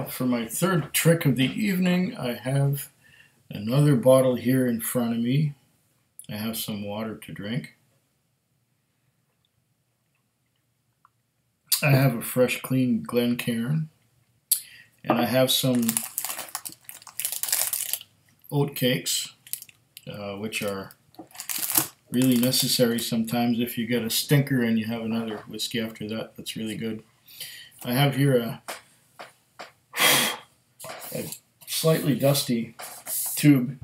For my third trick of the evening, I have another bottle here in front of me. I have some water to drink. I have a fresh, clean Glencairn, and I have some oat cakes, which are really necessary sometimes if you get a stinker and you have another whiskey after that. That's really good. I have here a slightly dusty tube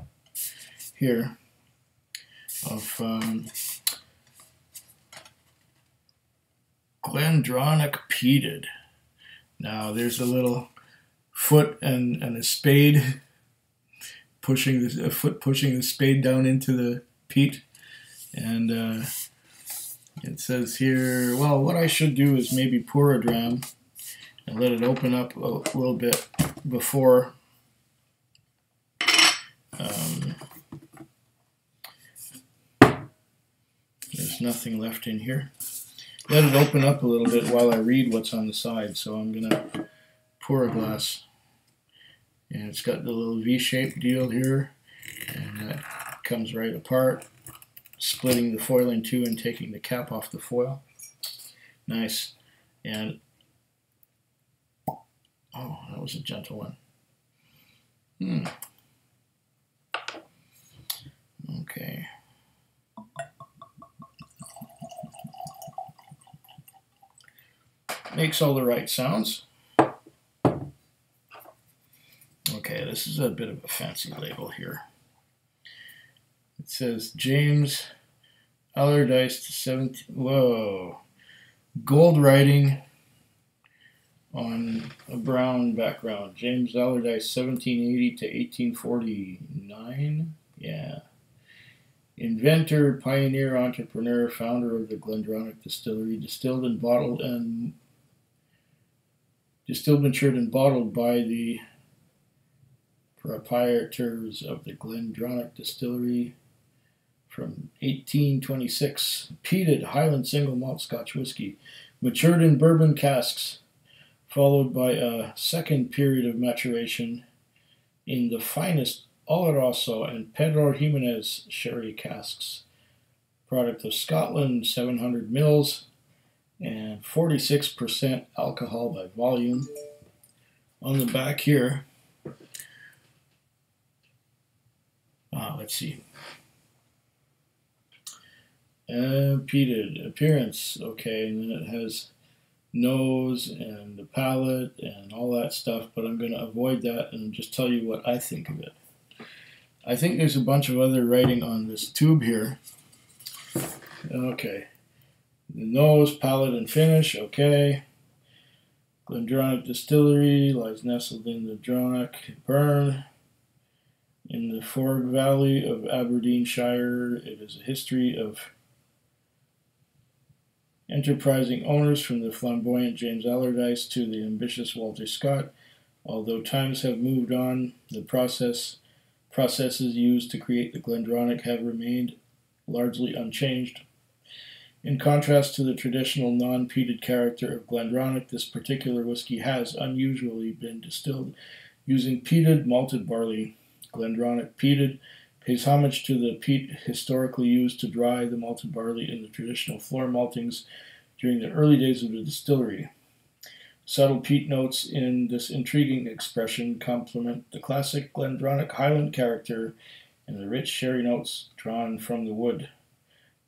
here of Glendronach Peated. Now there's a little foot and a spade pushing the spade down into the peat, and it says here, well, what I should do is maybe pour a dram and let it open up a little bit before there's nothing left in here. Let it open up a little bit while I read what's on the side. So I'm gonna pour a glass, and it's got the little V-shaped deal here, and that comes right apart, splitting the foil in two and taking the cap off the foil. Nice. And oh, that was a gentle one. Okay. Makes all the right sounds. Okay, this is a bit of a fancy label here. It says James Allardyce 17. Whoa. Gold writing on a brown background. James Allardyce 1780 to 1849. Yeah. Inventor, pioneer, entrepreneur, founder of the Glendronach Distillery, distilled, matured, and bottled by the proprietors of the Glendronach Distillery from 1826. Peated Highland single malt Scotch whiskey, matured in bourbon casks, followed by a second period of maturation in the finest Oloroso and Pedro Jimenez sherry casks. Product of Scotland, 700 mils and 46% alcohol by volume. On the back here, let's see. Peated appearance, okay, and then it has nose and the palate and all that stuff, but I'm going to avoid that and just tell you what I think of it. I think there's a bunch of other writing on this tube here. Okay. The nose, palate, and finish, okay. Glendronach Distillery lies nestled in the Dronach Burn in the Forg Valley of Aberdeenshire. It is a history of enterprising owners from the flamboyant James Allardyce to the ambitious Walter Scott. Although times have moved on, the processes used to create the Glendronach have remained largely unchanged. In contrast to the traditional non-peated character of Glendronach, this particular whiskey has unusually been distilled using peated malted barley. Glendronach Peated pays homage to the peat historically used to dry the malted barley in the traditional floor maltings during the early days of the distillery. Subtle peat notes in this intriguing expression complement the classic Glendronach Highland character and the rich sherry notes drawn from the wood.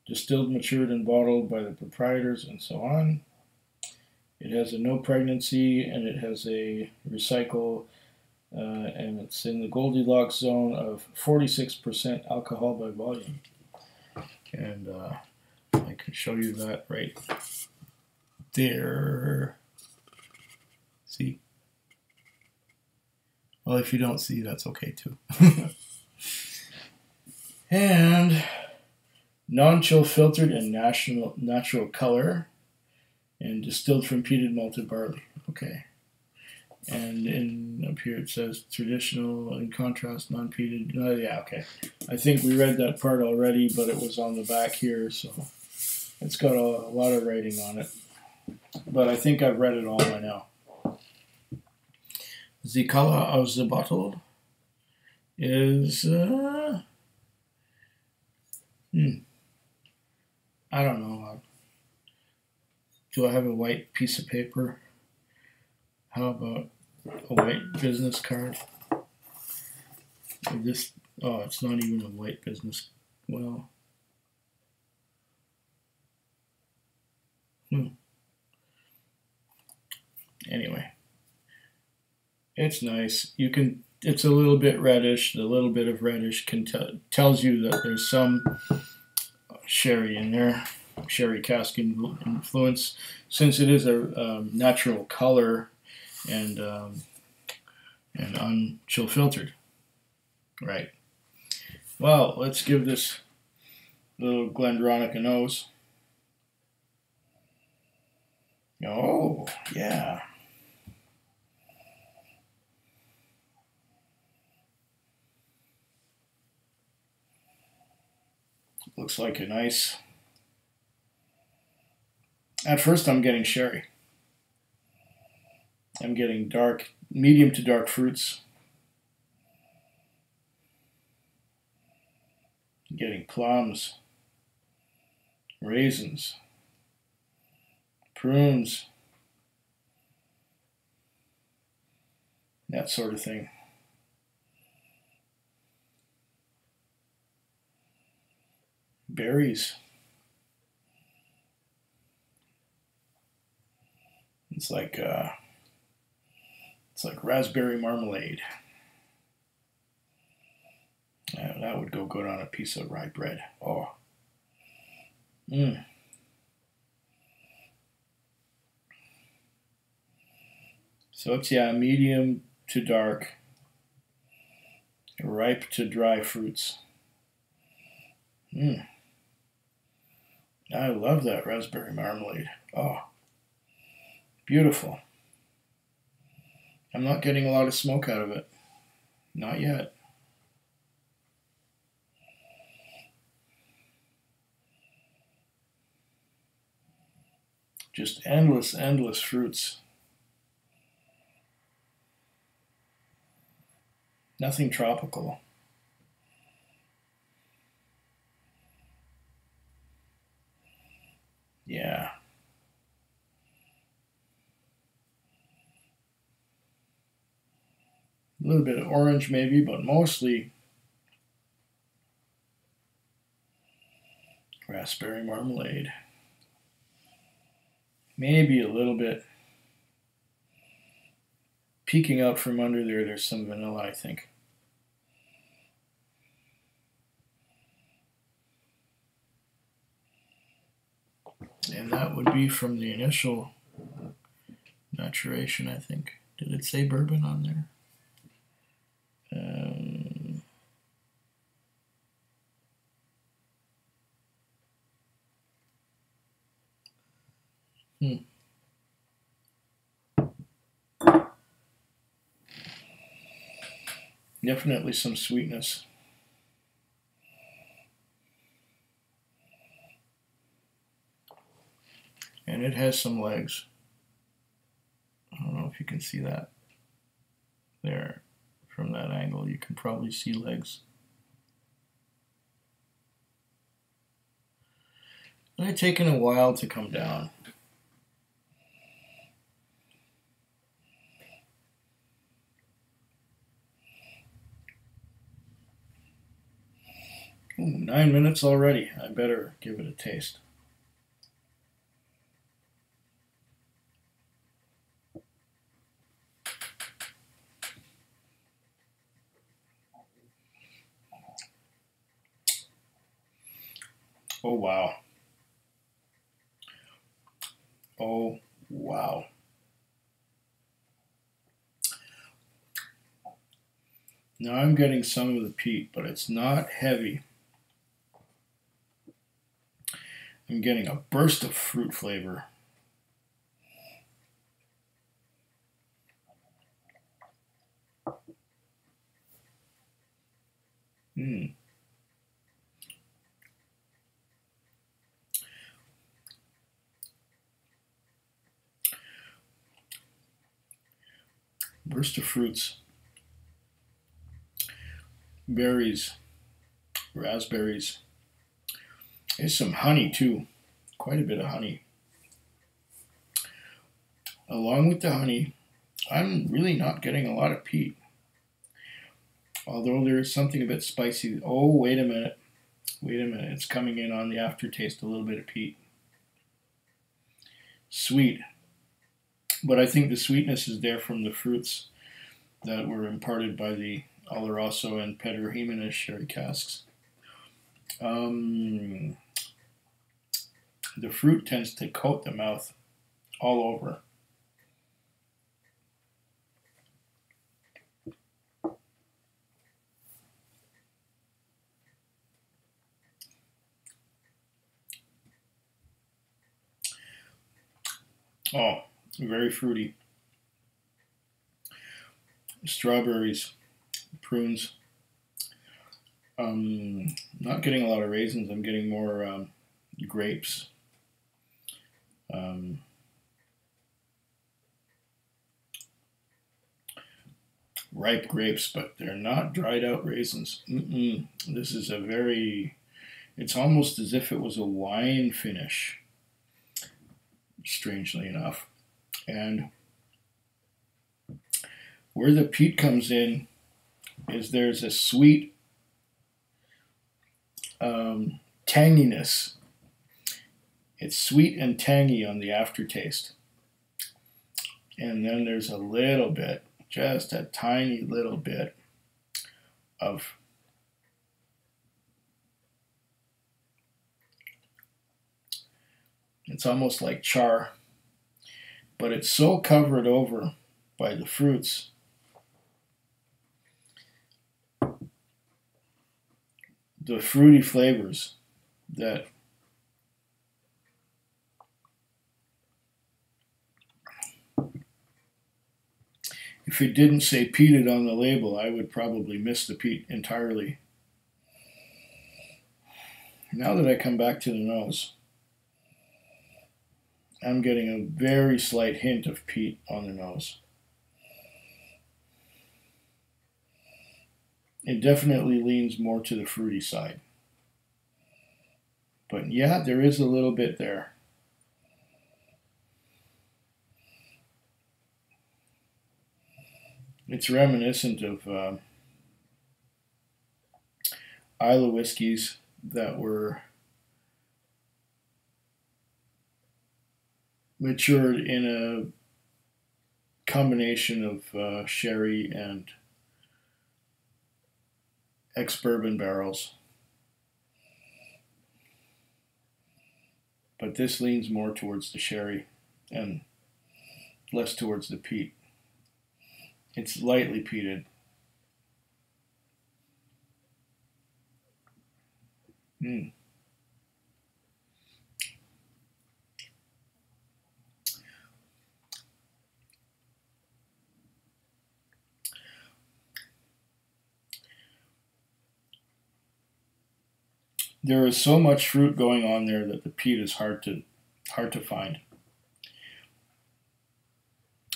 Distilled, matured, and bottled by the proprietors, and so on. It has a no pregnancy, and it has a recycle, and it's in the Goldilocks zone of 46% alcohol by volume. And I can show you that right there. See? Well, if you don't see, that's okay too. And non-chill filtered and natural color, and distilled from peated malted barley. Okay. And up here it says traditional, in contrast, non-peated. Yeah, okay. I think we read that part already, but it was on the back here, so it's got a lot of writing on it. But I think I've read it all by now. The color of the bottle is, I don't know. Do I have a white piece of paper? How about a white business card? This, oh, it's not even a white business. Well, anyway, it's nice. You can. It's a little bit reddish. The little bit of reddish tells you that there's some sherry in there, sherry cask influence, since it is a natural color and unchill filtered. Right. Well, let's give this little Glendronach a nose. Oh, yeah. Looks like a nice... At first I'm getting sherry. I'm getting dark, medium to dark fruits. I'm getting plums, raisins, prunes, that sort of thing. Berries. It's like raspberry marmalade. That would go good on a piece of rye bread. Oh. So it's, yeah, medium to dark, ripe to dry fruits. I love that raspberry marmalade. Oh, beautiful. I'm not getting a lot of smoke out of it. Not yet. Just endless, endless fruits. Nothing tropical. Yeah. A little bit of orange maybe, but mostly raspberry marmalade. Maybe a little bit peeking out from under there, there's some vanilla, I think. And that would be from the initial maturation, I think. Did it say bourbon on there? Definitely some sweetness. And it has some legs. I don't know if you can see that. There, from that angle, you can probably see legs. And it's taken a while to come down. Ooh, 9 minutes already. I better give it a taste. Oh, wow. Oh, wow. Now I'm getting some of the peat, but it's not heavy. I'm getting a burst of fruit flavor. Burst of fruits, berries, raspberries. There's some honey too, quite a bit of honey. Along with the honey, I'm really not getting a lot of peat. Although there is something a bit spicy. Oh, wait a minute. Wait a minute. It's coming in on the aftertaste, a little bit of peat. Sweet. But I think the sweetness is there from the fruits that were imparted by the Oloroso and Pedro Jimenez sherry casks. The fruit tends to coat the mouth all over. Oh, very fruity. Strawberries, prunes. Not getting a lot of raisins. I'm getting more grapes. Ripe grapes, but they're not dried out raisins. This is a very, it's almost as if it was a wine finish, strangely enough. And where the peat comes in is there's a sweet tanginess. It's sweet and tangy on the aftertaste. And then there's a little bit, just a tiny little bit of it's almost like char, but it's so covered over by the fruits the fruity flavors that if it didn't say peated on the label, I would probably miss the peat entirely. Now that I come back to the nose, I'm getting a very slight hint of peat on the nose. It definitely leans more to the fruity side. But yeah, there is a little bit there. It's reminiscent of Islay whiskeys that were matured in a combination of sherry and ex-bourbon barrels. But this leans more towards the sherry and less towards the peat. It's lightly peated. There is so much fruit going on there that the peat is hard to find.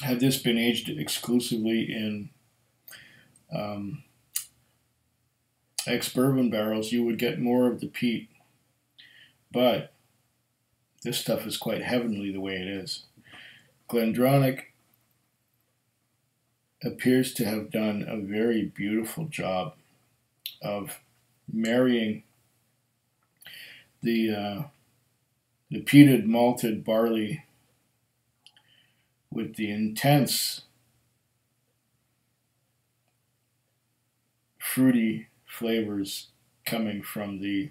Had this been aged exclusively in ex-bourbon barrels, you would get more of the peat. But this stuff is quite heavenly the way it is. Glendronach appears to have done a very beautiful job of marrying the peated malted barley with the intense fruity flavors coming from the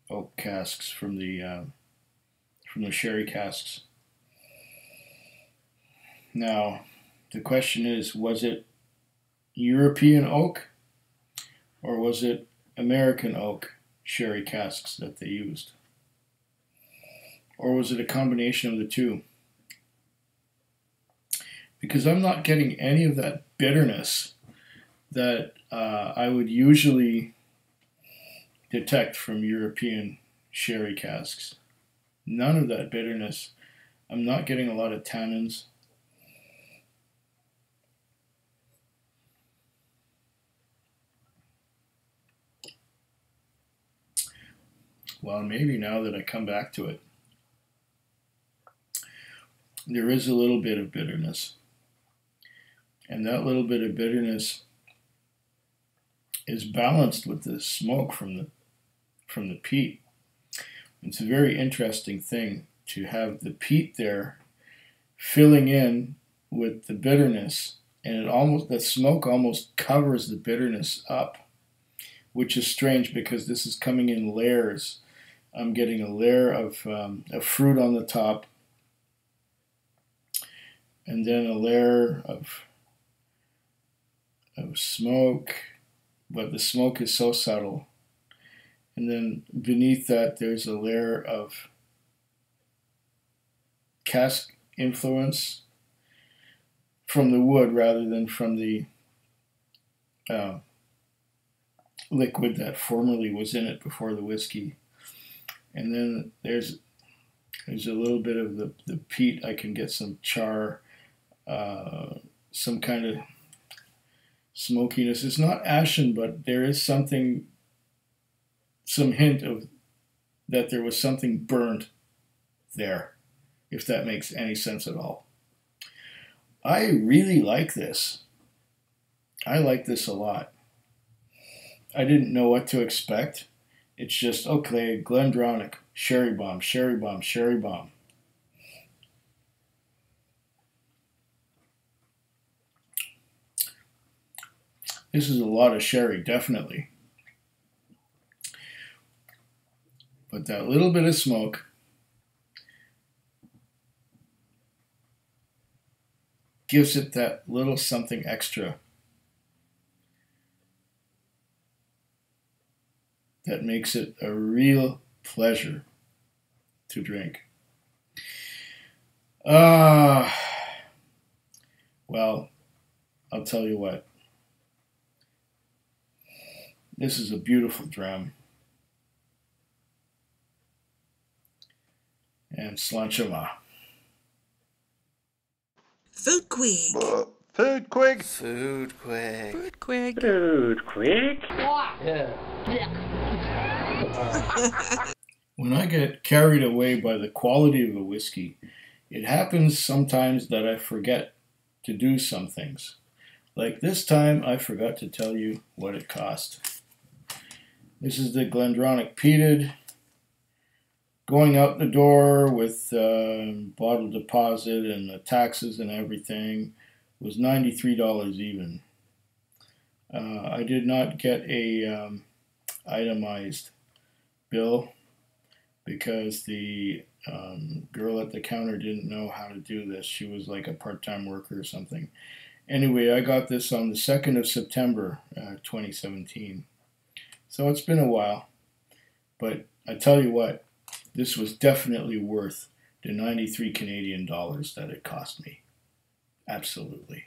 oak casks, from the sherry casks. Now, the question is, was it European oak or was it American oak sherry casks that they used? Or was it a combination of the two? Because I'm not getting any of that bitterness that I would usually detect from European sherry casks. None of that bitterness I'm not getting a lot of tannins. Well, maybe now that I come back to it, there is a little bit of bitterness. And that little bit of bitterness is balanced with the smoke from the peat. It's a very interesting thing to have the peat there filling in with the bitterness, and the smoke almost covers the bitterness up, which is strange because this is coming in layers. I'm getting a layer of fruit on the top, and then a layer of smoke, but the smoke is so subtle. And then beneath that, there's a layer of cask influence from the wood rather than from the liquid that formerly was in it before the whiskey. And then there's a little bit of the peat. I can get some char, some kind of smokiness. It's not ashen, but there is some hint of that there was something burnt there, if that makes any sense at all. I really like this. I like this a lot. I didn't know what to expect. It's just, okay, Glendronach, sherry bomb, sherry bomb, sherry bomb. This is a lot of sherry, definitely. But that little bit of smoke gives it that little something extra that makes it a real pleasure to drink. Well, I'll tell you what. This is a beautiful dram. And Slanchama. Food Quig. Food Quig. Food Quig. Food Quig. Food Quig. Yeah. When I get carried away by the quality of a whiskey, it happens sometimes that I forget to do some things. Like this time, I forgot to tell you what it cost. This is the Glendronach Peated. Going out the door with bottle deposit and the taxes and everything was $93 even. I did not get a itemized bill because the girl at the counter didn't know how to do this. She was like a part-time worker or something. Anyway, I got this on the 2nd of September, 2017. So it's been a while. But I tell you what, this was definitely worth the 93 Canadian dollars that it cost me. Absolutely.